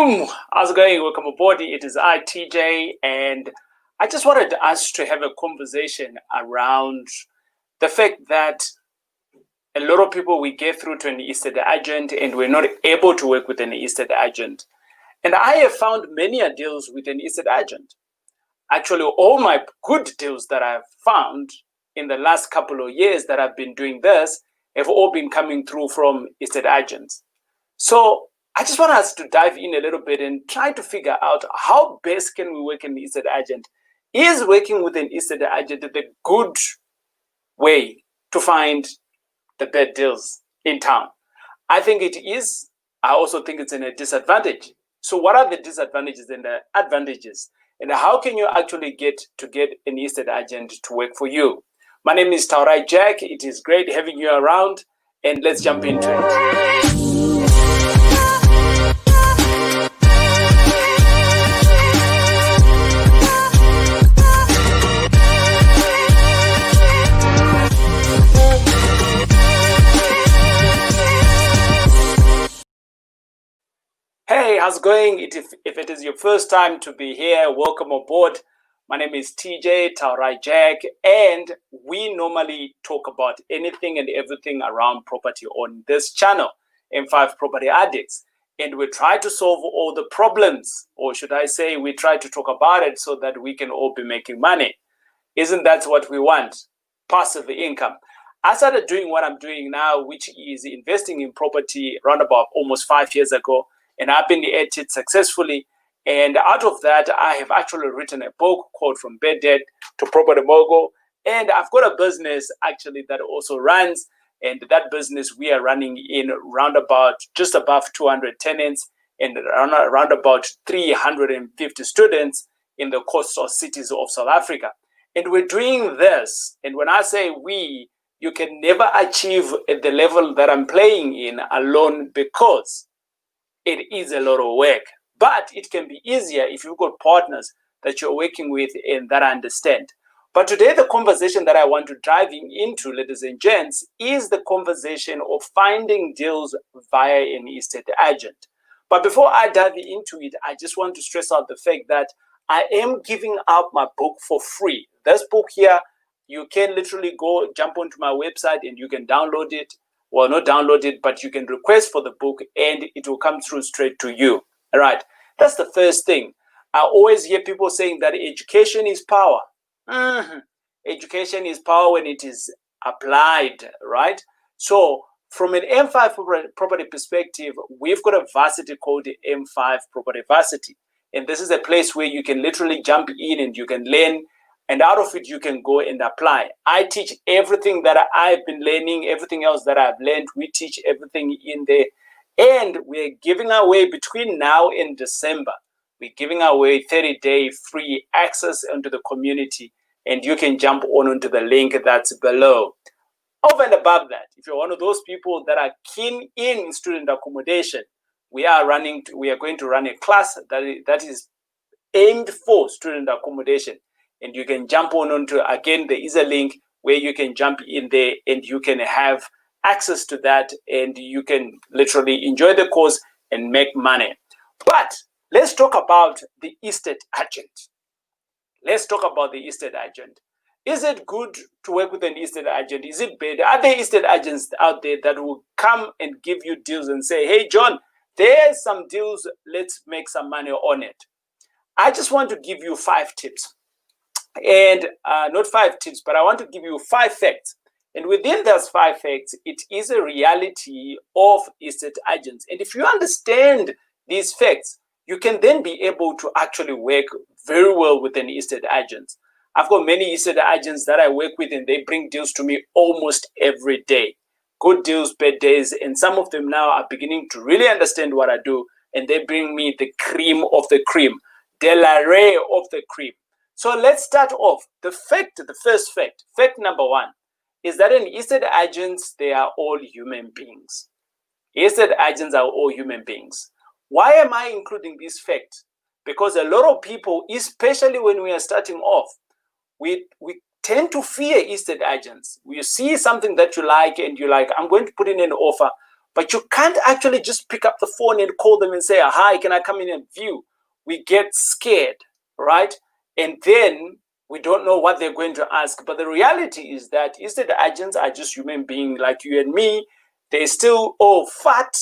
Groom, how's it going? Welcome aboard. It is I, TJ, and I just wanted us to have a conversation around the fact that a lot of people, we get through to an estate agent and we're not able to work with an estate agent. And I have found many deals with an estate agent. Actually, all my good deals that I've found in the last couple of years that I've been doing this have all been coming through from estate agents. So I just want us to dive in a little bit and try to figure out how best can we work an estate agent. Is working with an estate agent the good way to find the bad deals in town? I think it is. I also think it's a disadvantage. So what are the disadvantages and the advantages? And how can you actually get an estate agent to work for you? My name is Taurai Jack. It is great having you around, and let's jump into it. Hey, how's it going? If it is your first time to be here, welcome aboard. My name is TJ, Taurai Jack, and we normally talk about anything and everything around property on this channel, M5 Property Addicts. And we try to solve all the problems, or should I say, we try to talk about it so that we can all be making money. Isn't that what we want? Passive income. I started doing what I'm doing now, which is investing in property around about almost 5 years ago. And I've been at it successfully. And out of that, I have actually written a book called From Bad Debt to Property Mogul. And I've got a business actually that also runs. And that business we are running in just above 200 tenants and around about 350 students in the coastal cities of South Africa. And we're doing this. And when I say we, you can never achieve at the level that I'm playing in alone, because it is a lot of work, but it can be easier if you've got partners that you're working with and that understand. But today, the conversation that I want to dive into, ladies and gents, is the conversation of finding deals via an estate agent. But before I dive into it, I just want to stress out the fact that I am giving out my book for free. This book here, you can literally jump onto my website and you can download it. Well, not download it, but you can request for the book and it will come through straight to you. All right. That's the first thing. I always hear people saying that education is power. Education is power when it is applied, right? So from an M5 property perspective, we've got a varsity called the M5 Property Varsity. And this is a place where you can literally jump in and you can learn. And out of it, you can go and apply. I teach everything that I've been learning, everything else that I've learned. We teach everything in there. And we're giving away between now and December. We're giving away 30-day free access into the community. And you can jump onto the link that's below. Over and above that, if you're one of those people that are keen in student accommodation, we are going to run a class that is aimed for student accommodation. And you can jump onto, again, there is a link where you can jump in there and you can have access to that and you can literally enjoy the course and make money. But let's talk about the estate agent. Let's talk about the estate agent. Is it good to work with an estate agent? Is it bad? Are there estate agents out there that will come and give you deals and say, hey, John, there's some deals, let's make some money on it? I just want to give you 5 tips. And not 5 tips, but I want to give you 5 facts. And within those 5 facts, it is a reality of estate agents. And if you understand these facts, you can then be able to actually work very well with an estate agent. I've got many estate agents that I work with, and they bring deals to me almost every day. Good deals, bad days, and some of them now are beginning to really understand what I do, and they bring me the cream of the cream, the l'array of the cream. So let's start off. The first fact number 1, is that an estate agents, they are all human beings. Estate agents are all human beings. Why am I including this fact? Because a lot of people, especially when we are starting off, we tend to fear estate agents. You see something that you like and you're like, I'm going to put in an offer, But you can't actually just pick up the phone and call them and say, hi, can I come in and view? We get scared, right? And then we don't know what they're going to ask. But the reality is that estate agents are just human beings like you and me. They still all fat.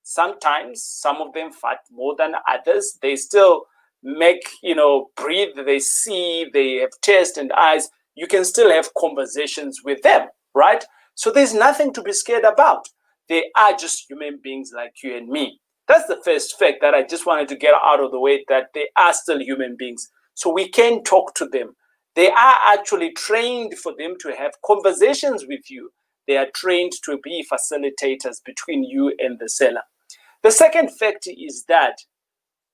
Sometimes some of them fat more than others. They still make, breathe, they see, they have taste and eyes. You can still have conversations with them, right? So there's nothing to be scared about. They are just human beings like you and me. That's the first fact that I just wanted to get out of the way, that they are still human beings. So we can talk to them. They are actually trained for them to have conversations with you. They are trained to be facilitators between you and the seller. The second fact is that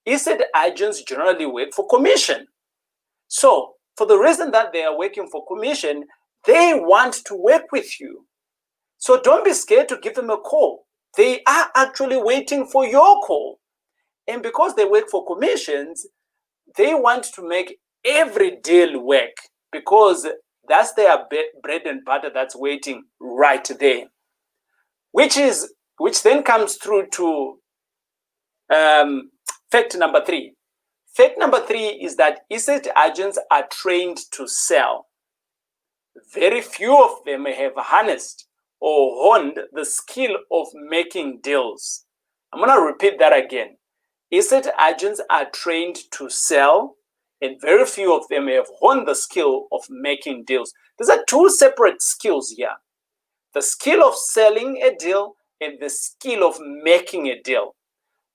estate agents generally work for commission. So for the reason that they are working for commission, they want to work with you. So don't be scared to give them a call. They are actually waiting for your call. And because they work for commissions, they want to make every deal work, because that's their bread and butter that's waiting right there. Which then comes through to fact number 3. Fact number 3 is that estate agents are trained to sell. Very few of them have harnessed or honed the skill of making deals. I'm going to repeat that again. Estate agents are trained to sell, and very few of them have honed the skill of making deals. These are two separate skills here. The skill of selling a deal and the skill of making a deal.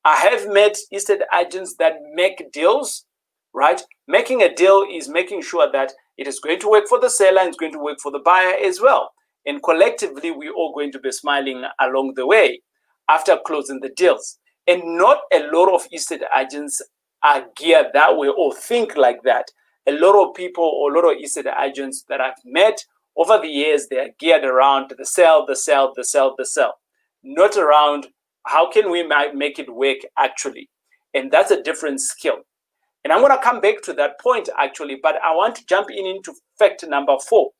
I have met estate agents that make deals, right? Making a deal is making sure that it is going to work for the seller and it's going to work for the buyer as well. And collectively, we're all going to be smiling along the way after closing the deals. And not a lot of estate agents are geared that way or think like that. A lot of people or a lot of estate agents that I've met over the years, they are geared around the sell, the sell, the sell, the sell. Not around how can we make it work actually. And that's a different skill. And I'm going to come back to that point actually, but I want to jump into fact number 4.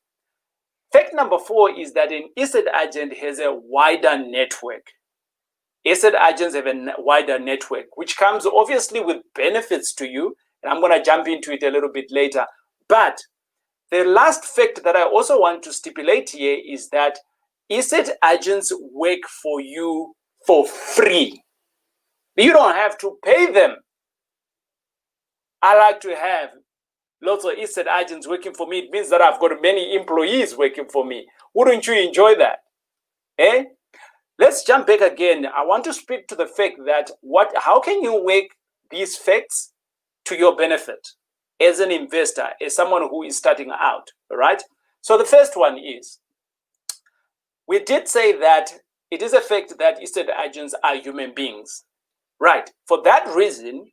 Fact number 4 is that an estate agent has a wider network. Estate agents have a wider network, which comes obviously with benefits to you. And I'm going to jump into it a little bit later. But the last fact that I also want to stipulate here is that estate agents work for you for free. You don't have to pay them. I like to have lots of estate agents working for me. It means that I've got many employees working for me. Wouldn't you enjoy that? Eh? Let's jump back again. I want to speak to the fact that how can you work these facts to your benefit as an investor, as someone who is starting out, right? So the first one is, we did say that it is a fact that estate agents are human beings, right? For that reason,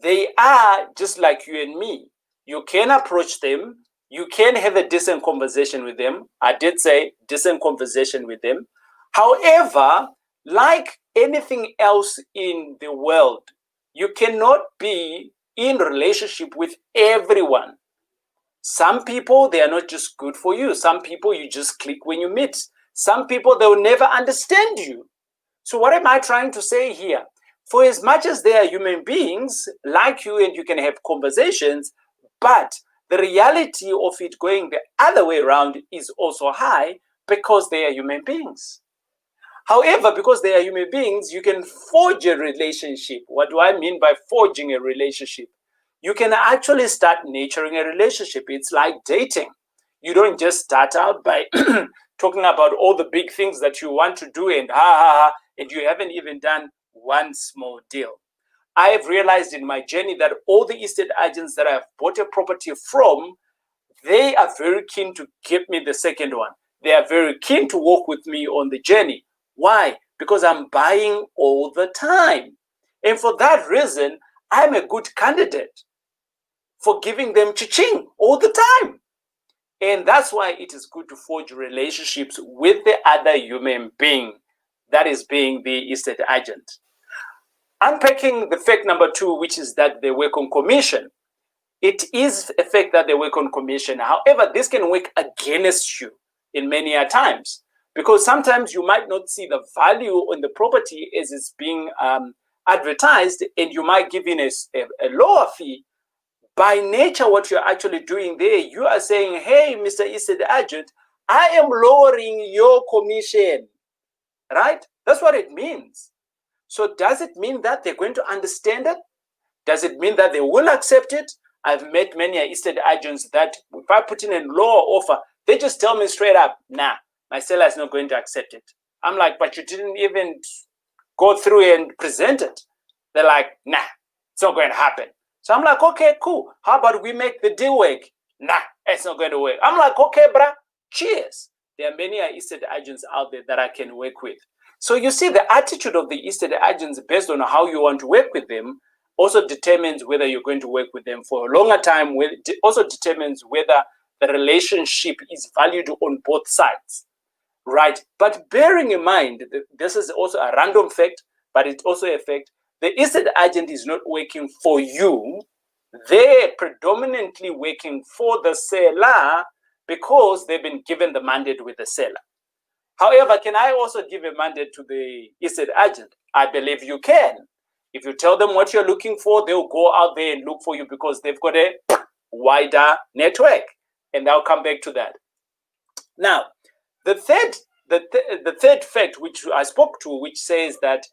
they are just like you and me. You can approach them. You can have a decent conversation with them. I did say decent conversation with them. However, like anything else in the world, you cannot be in relationship with everyone. Some people, they are not just good for you. Some people you just click when you meet. Some people, they will never understand you. So what am I trying to say here? For as much as they are human beings like you and you can have conversations, but the reality of it going the other way around is also high because they are human beings. However, because they are human beings, you can forge a relationship. What do I mean by forging a relationship? You can actually start nurturing a relationship. It's like dating. You don't just start out by talking about all the big things that you want to do and and you haven't even done one small deal. I have realized in my journey that all the estate agents that I've bought a property from, they are very keen to give me the second one. They are very keen to walk with me on the journey. Why? Because I'm buying all the time. And for that reason, I'm a good candidate for giving them cha-ching all the time. And that's why it is good to forge relationships with the other human being, that is being the estate agent. Unpacking the fact number 2, which is that they work on commission. It is a fact that they work on commission. However, this can work against you in many times. because sometimes you might not see the value on the property as it's being advertised, and you might give in a lower fee. By nature, what you're actually doing there, you are saying, hey, Mr. Estate Agent, I am lowering your commission, right? That's what it means. So does it mean that they're going to understand it? Does it mean that they will accept it? I've met many estate agents that if I put in a lower offer, they just tell me straight up, nah, my seller is not going to accept it. I'm like, but you didn't even go through and present it. They're like, nah, it's not going to happen. So I'm like, okay, cool. How about we make the deal work? Nah, it's not going to work. I'm like, okay, bruh, cheers. There are many estate agents out there that I can work with. So you see, the attitude of the estate agents based on how you want to work with them also determines whether you're going to work with them for a longer time. It also determines whether the relationship is valued on both sides, right? But bearing in mind, this is also a random fact, but it's also a fact. The estate agent is not working for you. They're predominantly working for the seller because they've been given the mandate with the seller. However, can I also give a mandate to the estate agent? I believe you can. If you tell them what you're looking for, they'll go out there and look for you because they've got a wider network. And I'll come back to that. Now, the third fact which I spoke to, which says that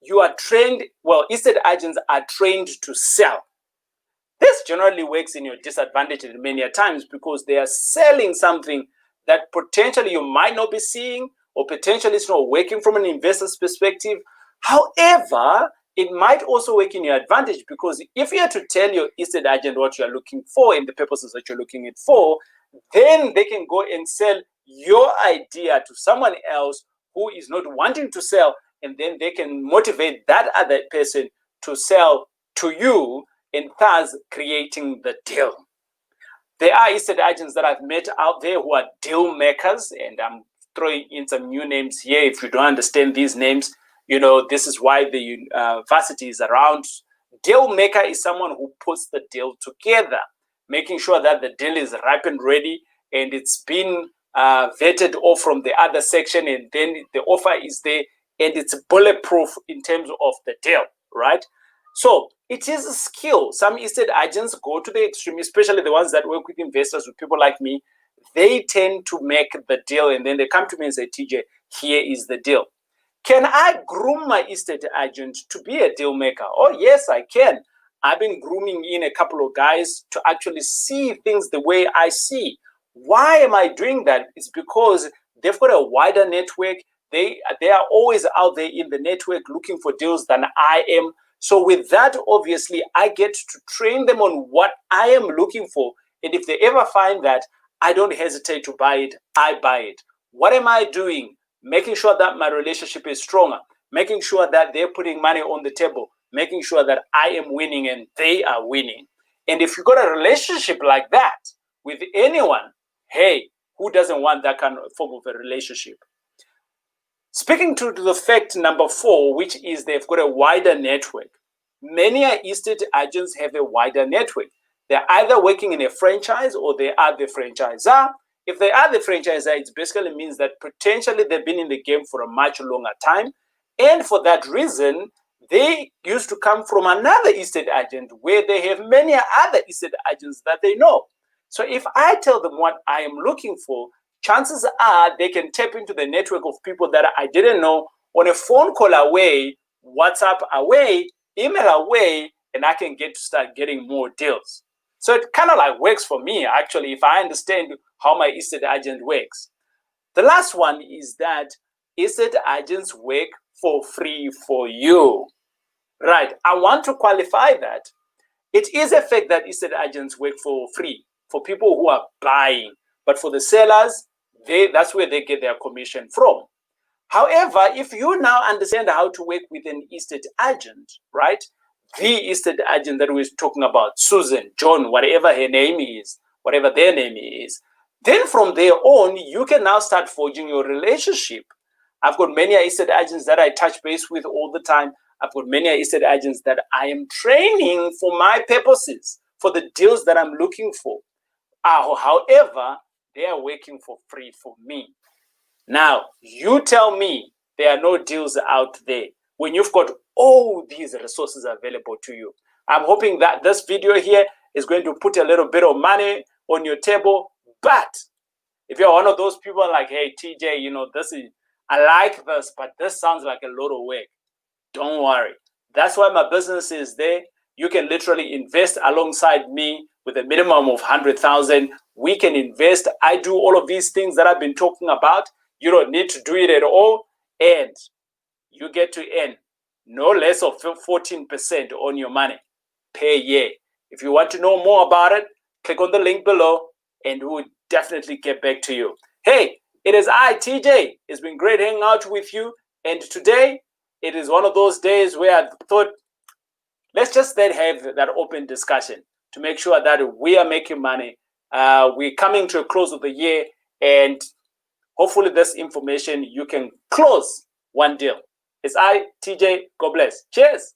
you are trained, well, estate agents are trained to sell. This generally works in your disadvantage many times because they are selling something that potentially you might not be seeing, or potentially it's not working from an investor's perspective. However, it might also work in your advantage because if you are to tell your estate agent what you are looking for and the purposes that you're looking it for, then they can go and sell your idea to someone else who is not wanting to sell, and then they can motivate that other person to sell to you, and thus creating the deal. There are estate agents that I've met out there who are deal makers, and I'm throwing in some new names here. If you don't understand these names, you know, this is why the Varsity is around. Deal maker is someone who puts the deal together, making sure that the deal is ripe and ready, and it's been vetted off from the other section, and then the offer is there, and it's bulletproof in terms of the deal, right? So it is a skill. Some estate agents go to the extreme, especially the ones that work with investors, with people like me. They tend to make the deal, and then they come to me and say, TJ, here is the deal. Can I groom my estate agent to be a deal maker? Oh, yes, I can. I've been grooming in a couple of guys to actually see things the way I see. Why am I doing that? It's because they've got a wider network. They are always out there in the network looking for deals than I am. So with that, obviously, I get to train them on what I am looking for. And if they ever find that, I don't hesitate to buy it, I buy it. What am I doing? Making sure that my relationship is stronger, making sure that they're putting money on the table, making sure that I am winning and they are winning. And if you've got a relationship like that with anyone, hey, who doesn't want that kind of form of a relationship? Speaking to the fact number 4, which is they've got a wider network. Many estate agents have a wider network. They're either working in a franchise or they are the franchisor. If they are the franchisor, it basically means that potentially they've been in the game for a much longer time. And for that reason, they used to come from another estate agent where they have many other estate agents that they know. So if I tell them what I am looking for, chances are they can tap into the network of people that I didn't know on a phone call away, WhatsApp away, email away, and I can get to start getting more deals. So it kind of like works for me, actually, if I understand how my estate agent works. The last one is that estate agents work for free for you. Right, I want to qualify that. It is a fact that estate agents work for free for people who are buying, but for the sellers, that's where they get their commission from. However, if you now understand how to work with an estate agent, right? The estate agent that we're talking about, Susan, John, whatever her name is, whatever their name is, then from there on, you can now start forging your relationship. I've got many estate agents that I touch base with all the time. I've got many estate agents that I am training for my purposes, for the deals that I'm looking for. However, They are working for free for me. Now, you tell me there are no deals out there when you've got all these resources available to you. I'm hoping that this video here is going to put a little bit of money on your table. But if you're one of those people like, hey, TJ, I like this, but this sounds like a lot of work. Don't worry. That's why my business is there. You can literally invest alongside me with a minimum of 100,000. We can invest. I do all of these things that I've been talking about. You don't need to do it at all. And you get to earn no less of 14% on your money per year. If you want to know more about it, click on the link below and we will definitely get back to you. Hey, it is I, TJ. It's been great hanging out with you. And today, it is one of those days where I thought, let's just then have that open discussion to make sure that we are making money. We're coming to a close of the year, and hopefully this information, you can close one deal. It's I, TJ. God bless. Cheers.